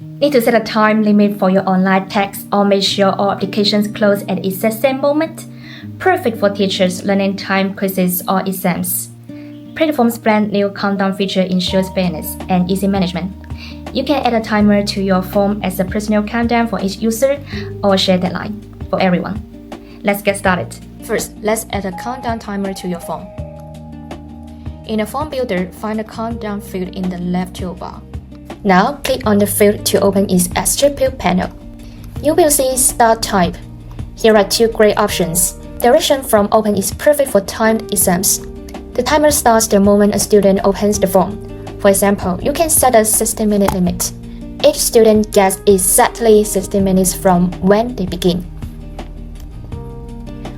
Need to set a time limit for your online text or make sure all applications close at the exact same moment? Perfect for teachers, learning time quizzes, or exams. PlatoForms' brand new countdown feature ensures fairness and easy management. You can add a timer to your form as a personal countdown for each user or a shared deadline for everyone. Let's get started. First, let's add a countdown timer to your form. In the form builder, find the countdown field in the left toolbar. Now, click on the field to open its attribute panel. You will see Start Type. Here are two great options. Duration from Open is perfect for timed exams. The timer starts the moment a student opens the form. For example, you can set a 60-minute limit. Each student gets exactly 60 minutes from when they begin,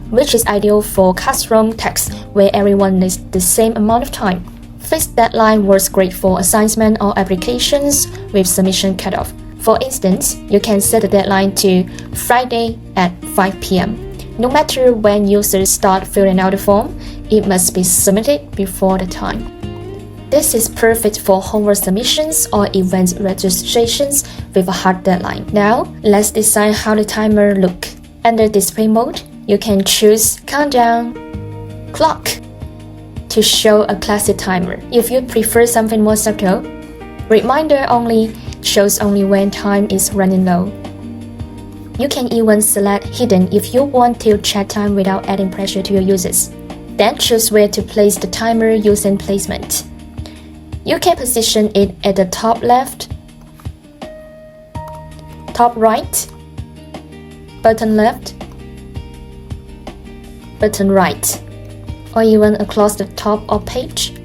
which is ideal for classroom text where everyone needs the same amount of time. Fixed deadline works great for assignments or applications with submission cutoff. For instance, you can set the deadline to Friday at 5 p.m. No matter when users start filling out the form, it must be submitted before the time. This is perfect for homework submissions or event registrations with a hard deadline. Now, let's decide how the timer looks. Under Display Mode, you can choose Countdown, Clock to show a classic timer. If you prefer something more subtle, Reminder Only shows only when time is running low. You can even select Hidden if you want to check time without adding pressure to your users. Then choose where to place the timer using placement. You can position it at the top left, top right, bottom left, bottom right, or even across the top of page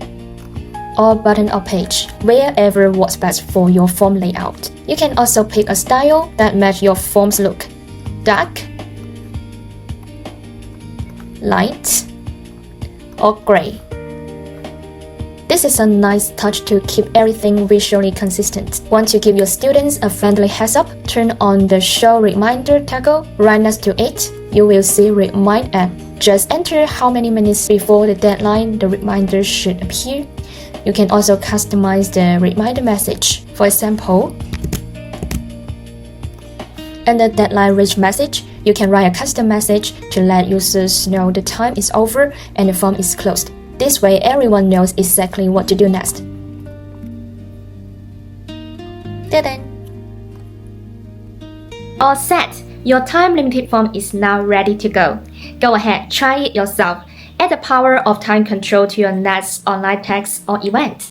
or bottom of page, wherever works best for your form layout. You can also pick a style that matches your form's look: dark, light, or gray. This is a nice touch to keep everything visually consistent. Want to give your students a friendly heads up? Turn on the Show Reminder toggle. Right next to it, you will see Remind App. Just enter how many minutes before the deadline the reminder should appear. You can also customize the reminder message. For example, in the deadline reach message, you can write a custom message to let users know the time is over and the form is closed. This way, everyone knows exactly what to do next. Ta-da! All set! Your time-limited form is now ready to go. Go ahead, try it yourself. Add the power of time control to your next online text or event.